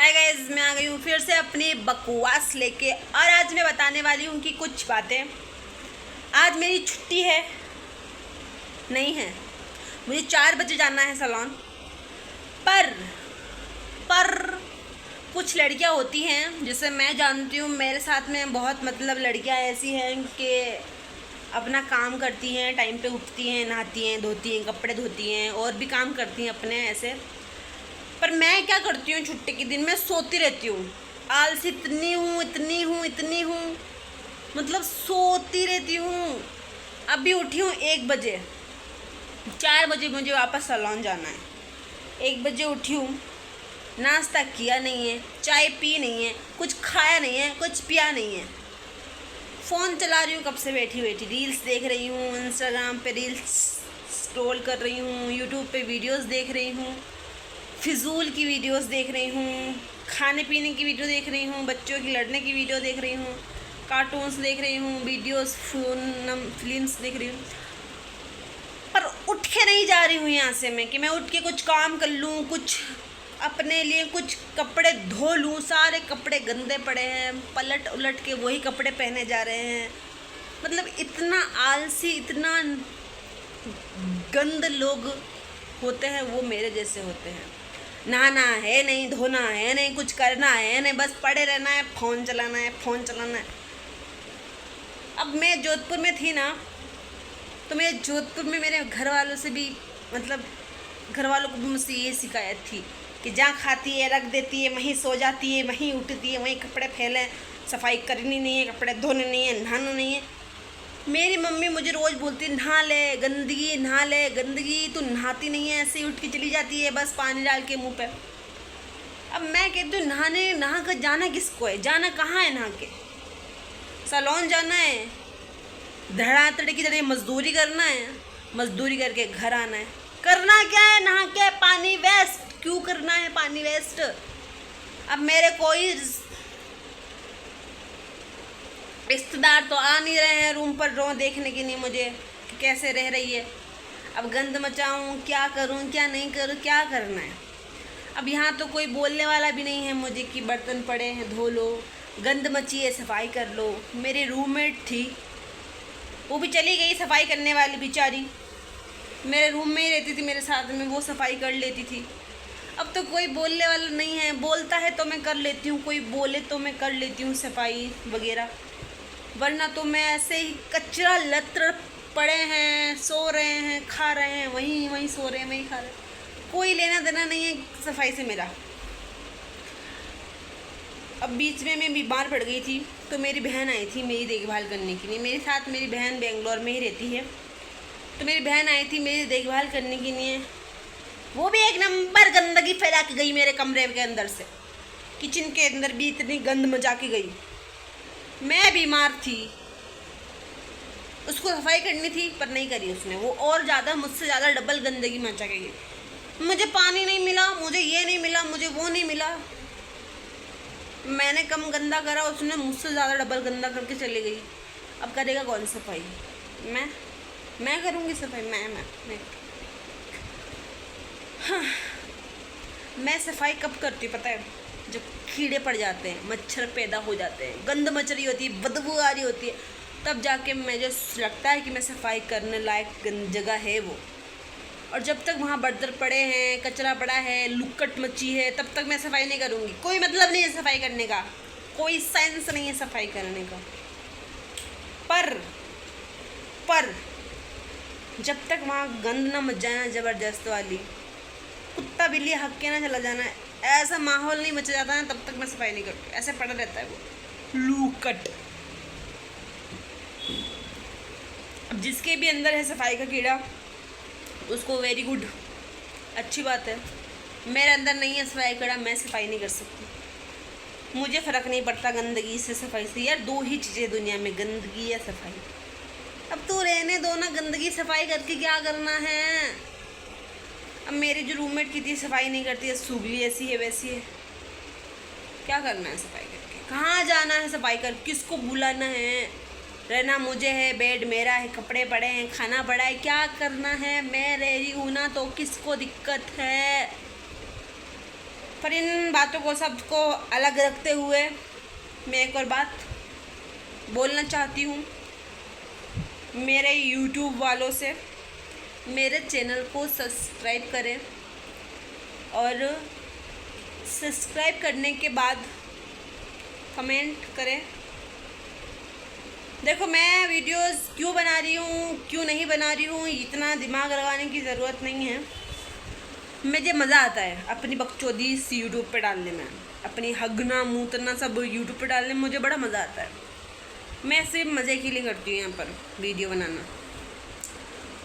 Hi guys, मैं आ गई हूँ फिर से अपनी बकवास लेके। और आज मैं बताने वाली हूँ कि कुछ बातें। आज मेरी छुट्टी है नहीं है, मुझे 4 बजे जाना है सैलून। पर पर कुछ लड़कियाँ होती हैं जिसे मैं जानती हूँ, मेरे साथ में बहुत लड़कियाँ ऐसी हैं कि अपना काम करती हैं, टाइम पे उठती हैं, नहाती हैं, धोती हैं, कपड़े धोती हैं और भी काम करती हैं अपने ऐसे। पर मैं क्या करती हूँ, छुट्टी के दिन में सोती रहती हूँ। आलसी इतनी हूँ सोती रहती हूँ। अभी उठी हूँ 1 बजे, 4 बजे मुझे वापस सैलून जाना है। 1 बजे उठी हूँ, नाश्ता किया नहीं है, चाय पी नहीं है, कुछ खाया नहीं है, कुछ पिया नहीं है। फ़ोन चला रही हूँ कब से, बैठी रील्स देख रही हूँ, इंस्टाग्राम पे रील्स स्क्रॉल कर रही हूँ, यूट्यूब पे वीडियोस देख रही हूँ, फिजूल की वीडियोस देख रही हूँ, खाने पीने की वीडियो देख रही हूँ, बच्चों की लड़ने की वीडियो देख रही हूँ, कार्टून्स देख रही हूँ, वीडियोस फिल्म्स देख रही हूँ। पर उठ के नहीं जा रही हूँ यहाँ से मैं कि मैं उठ के कुछ काम कर लूँ, कुछ अपने लिए कुछ कपड़े धो लूँ। सारे कपड़े गंदे पड़े हैं, पलट उलट के वही कपड़े पहने जा रहे हैं। इतना आलसी, इतना गंद लोग होते हैं, वो मेरे जैसे होते हैं। नहाना है नहीं, धोना है नहीं, कुछ करना है नहीं, बस पड़े रहना है, फ़ोन चलाना है। अब मैं जोधपुर में थी ना, तो मैं जोधपुर में मेरे घर वालों से भी घर वालों को भी मुझसे ये शिकायत थी कि जहाँ खाती है रख देती है, वहीं सो जाती है, वहीं उठती है, वहीं कपड़े फैले, सफाई करनी नहीं है, कपड़े धोने नहीं है, नहाना नहीं है। मेरी मम्मी मुझे रोज़ बोलती है नहा ले गंदगी, तू नहाती नहीं है, ऐसे ही उठ के चली जाती है बस पानी डाल के मुंह पे। अब मैं कहती हूँ नहा कर जाना किसको है, जाना कहाँ है? नहा के सैलून जाना है, धड़ाधड़ की तरह मजदूरी करना है, मजदूरी करके घर आना है। करना क्या है? नहा के पानी वेस्ट क्यों करना है? पानी वेस्ट। अब मेरे कोई रिश्तेदार तो आ नहीं रहे हैं रूम पर रो देखने के लिए मुझे कि कैसे रह रही है। अब गंद मचाऊं, क्या करूं, क्या नहीं करूं, क्या करना है? अब यहाँ तो कोई बोलने वाला भी नहीं है मुझे कि बर्तन पड़े हैं धो लो, गंद मची है सफाई कर लो। मेरी रूममेट थी, वो भी चली गई सफाई करने वाली बेचारी, मेरे रूम में ही रहती थी मेरे साथ में, वो सफाई कर लेती थी। अब तो कोई बोलने वाला नहीं है, बोलता है तो मैं कर लेती हूँ, कोई बोले तो मैं कर लेती हूँ सफाई वगैरह, वरना तो मैं ऐसे ही कचरा लत्र पड़े हैं, सो रहे हैं, खा रहे हैं, वहीं सो रहे हैं, वहीं खा रहे हैं, कोई लेना देना नहीं है सफाई से मेरा। अब बीच में मैं बीमार पड़ गई थी, तो मेरी बहन आई थी मेरी देखभाल करने के लिए। मेरे साथ मेरी बहन बेंगलोर में ही रहती है, तो मेरी बहन आई थी मेरी देखभाल करने के लिए। वो भी एक नंबर गंदगी फैला के गई मेरे कमरे के अंदर से, किचन के अंदर भी इतनी गंद मचा के गई। मैं बीमार थी, उसको सफाई करनी थी पर नहीं करी उसने, वो और ज़्यादा मुझसे ज़्यादा डबल गंदगी मचा के गई। मुझे पानी नहीं मिला, मुझे ये नहीं मिला, मुझे वो नहीं मिला। मैंने कम गंदा करा, उसने मुझसे ज़्यादा डबल गंदा करके चली गई। अब करेगा कौन सफाई? मैं करूँगी सफाई? मैं हाँ, मैं सफाई कब करती पता है? जब कीड़े पड़ जाते हैं, मच्छर पैदा हो जाते हैं, गंद मच रही होती है, बदबू आ रही होती है, तब जाके मुझे लगता है कि मैं सफाई करने लायक जगह है वो। और जब तक वहाँ बर्तन पड़े हैं, कचरा पड़ा है, लुक्कट मची है, तब तक मैं सफाई नहीं करूँगी। कोई मतलब नहीं है सफाई करने का, कोई सेंस नहीं है सफाई करने का। पर जब तक वहाँ गंद ना मच जाए ना, ज़बरदस्त वाली, कुत्ता बिल्ली हक के ना चला जाना, ऐसा माहौल नहीं मचा जाता ना, तब तक मैं सफाई नहीं करती। ऐसे पड़ा रहता है वो लूकट। अब जिसके भी अंदर है सफाई का कीड़ा, उसको वेरी गुड, अच्छी बात है। मेरे अंदर नहीं है सफाई कीड़ा, मैं सफाई नहीं कर सकती। मुझे फ़र्क नहीं पड़ता गंदगी से सफाई से। यार 2 ही चीज़ें दुनिया में, गंदगी या सफाई। अब तो रहने दो ना, गंदगी सफाई करके क्या करना है? अब मेरी जो रूममेट की थी सफाई नहीं करती है, सुगली ऐसी है वैसी है, क्या करना है सफाई करके? कहाँ जाना है सफाई कर? किसको बुलाना है? रहना मुझे है, बेड मेरा है, कपड़े पड़े हैं, खाना पड़ा है, क्या करना है? मैं रह रही हूँ ना, तो किसको दिक्कत है? पर इन बातों को सबको अलग रखते हुए मैं एक और बात बोलना चाहती हूँ मेरे YouTube वालों से, मेरे चैनल को सब्सक्राइब करें और सब्सक्राइब करने के बाद कमेंट करें। देखो मैं वीडियोस क्यों बना रही हूँ, क्यों नहीं बना रही हूँ, इतना दिमाग लगाने की ज़रूरत नहीं है। मुझे मज़ा आता है अपनी बकचोदी यूट्यूब पे डालने में, अपनी हगना मूतना सब यूट्यूब पे डालने में मुझे बड़ा मज़ा आता है। मैं सिर्फ मज़े के लिए करती हूँ यहाँ पर वीडियो बनाना,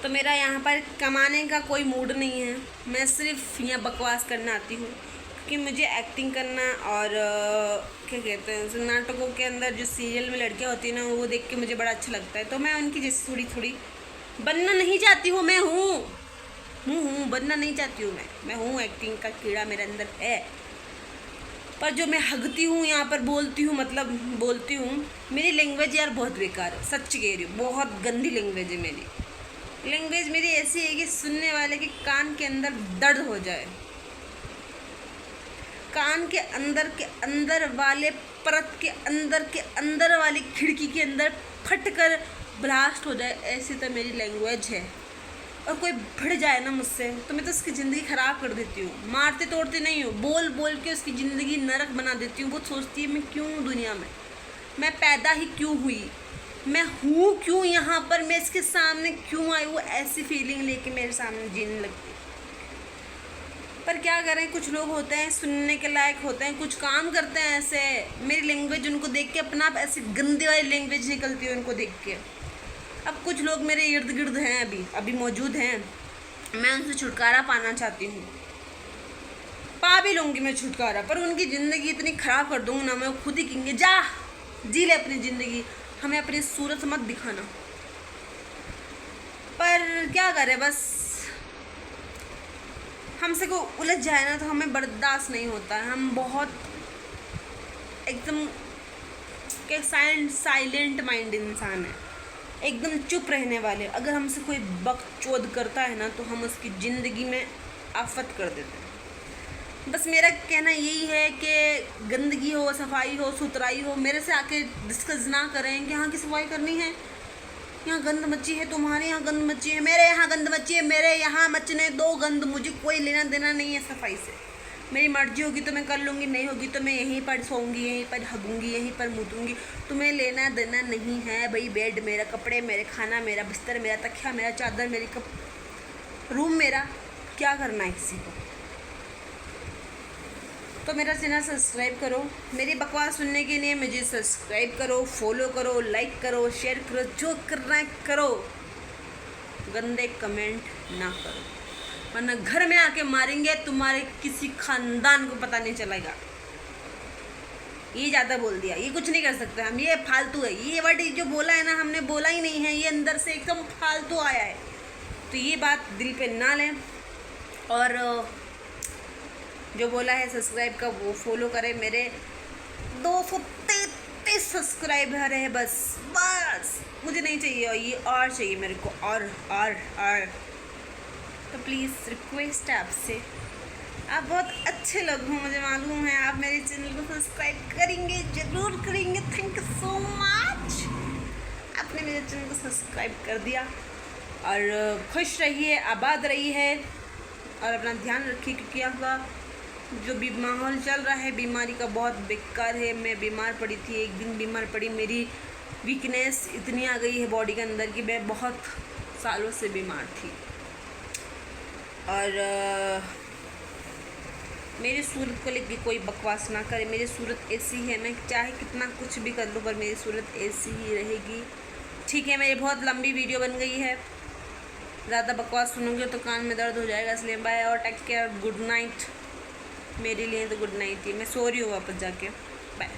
तो मेरा यहाँ पर कमाने का कोई मूड नहीं है। मैं सिर्फ यहाँ बकवास करना आती हूँ क्योंकि मुझे एक्टिंग करना और क्या कहते हैं नाटकों के अंदर जो सीरियल में लड़कियाँ होती हैं ना, वो देख के मुझे बड़ा अच्छा लगता है। तो मैं उनकी जैसे थोड़ी थोड़ी बनना नहीं चाहती हूँ। मैं हूँ बनना नहीं चाहती हूँ। मैं हूँ, एक्टिंग का कीड़ा मेरे अंदर है। पर जो मैं हगती हूँ यहाँ पर बोलती हूँ, मतलब बोलती हूँ, मेरी लैंग्वेज यार बहुत बेकार है, सच कह रही हूँ। बहुत गंदी लैंग्वेज है मेरी। लैंग्वेज मेरी ऐसी है कि सुनने वाले के कान के अंदर दर्द हो जाए, कान के अंदर वाले परत के अंदर वाली खिड़की के अंदर फटकर ब्लास्ट हो जाए, ऐसी तो मेरी लैंग्वेज है। और कोई भिड़ जाए ना मुझसे तो मैं तो उसकी ज़िंदगी ख़राब कर देती हूँ। मारते तोड़ते नहीं हूँ, बोल बोल के उसकी ज़िंदगी नरक बना देती हूँ। वो सोचती है मैं क्यों हूँ दुनिया में, मैं पैदा ही क्यों हुई, मैं हूँ क्यों यहाँ पर, मैं इसके सामने क्यों आई। वो ऐसी फीलिंग लेके मेरे सामने जीने लगती। पर क्या करें, कुछ लोग होते हैं सुनने के लायक होते हैं, कुछ काम करते हैं ऐसे। मेरी लैंग्वेज उनको देख के अपना आप ऐसी गंदी वाली लैंग्वेज निकलती है उनको देख के। अब कुछ लोग मेरे इर्द गिर्द हैं, अभी मौजूद हैं। मैं उनसे छुटकारा पाना चाहती हूँ, पा भी लूँगी मैं छुटकारा, पर उनकी ज़िंदगी इतनी ख़राब कर दूँगी ना, मैं खुद ही कहेंगे जा जी ले अपनी ज़िंदगी, हमें अपनी सूरत मत दिखाना। पर क्या करें, बस हमसे कोई उलझ जाए ना तो हमें बर्दाश्त नहीं होता है। हम बहुत एकदम के साइलेंट माइंड इंसान है, एकदम चुप रहने वाले। अगर हमसे कोई बकचोद करता है ना तो हम उसकी ज़िंदगी में आफत कर देते हैं। बस मेरा कहना यही है कि गंदगी हो, सफाई हो, सुथराई हो, मेरे से आके डिस्कस ना करें कि यहाँ की सफाई करनी है, यहाँ गंद मची है, तुम्हारे यहाँ गंद मची है, मेरे यहाँ गंद मची है, मेरे यहाँ मचने दो गंद, मुझे कोई लेना देना नहीं है सफाई से। मेरी मर्जी होगी तो मैं कर लूँगी, नहीं होगी तो मैं यहीं पर सोऊंगी, यहीं पर हगूँगी, यहीं पर मुतूँगी। तुम्हें लेना देना नहीं है भाई। बेड मेरा, कपड़े मेरे, खाना मेरा, बिस्तर मेरा, तकिया मेरा, चादर मेरी, रूम मेरा, क्या करना है किसी को। तो मेरा चैनल सब्सक्राइब करो, मेरी बकवास सुनने के लिए मुझे सब्सक्राइब करो, फॉलो करो, लाइक करो, शेयर करो, जो करना है करो। गंदे कमेंट ना करो, वरना घर में आके मारेंगे, तुम्हारे किसी खानदान को पता नहीं चलेगा। ये ज़्यादा बोल दिया, ये कुछ नहीं कर सकते हम, ये फालतू है। ये वर्ड जो बोला है ना, हमने बोला ही नहीं है, ये अंदर से एकदम फालतू आया है। तो ये बात दिल पे ना लें, और जो बोला है सब्सक्राइब का वो फॉलो करें। मेरे 233 सब्सक्राइबर है, बस मुझे नहीं चाहिए, और ये और चाहिए मेरे को, और तो प्लीज़ रिक्वेस्ट है आपसे, आप बहुत अच्छे लोग हो, मुझे मालूम है। आप मेरे चैनल को सब्सक्राइब करेंगे, ज़रूर करेंगे। थैंक यू सो मच, आपने मेरे चैनल को सब्सक्राइब कर दिया। और खुश रहिए, आबाद रहिए, और अपना ध्यान रखिए, क्योंकि यहाँ जो भी माहौल चल रहा है बीमारी का बहुत बेकार है। मैं बीमार पड़ी थी, एक दिन बीमार पड़ी, मेरी वीकनेस इतनी आ गई है बॉडी के अंदर कि मैं बहुत सालों से बीमार थी। और मेरी सूरत को लेकर कोई बकवास ना करे। मेरी सूरत ऐसी है, मैं चाहे कितना कुछ भी कर लूँ पर मेरी सूरत ऐसी ही रहेगी। ठीक है, मेरी बहुत लंबी वीडियो बन गई है, ज़्यादा बकवास सुनोगे तो कान में दर्द हो जाएगा, इसलिए बाय और टेक केयर, गुड नाइट। मेरे लिए तो गुड नाइट ही, मैं सो रही हूँ वापस जाके, बाय।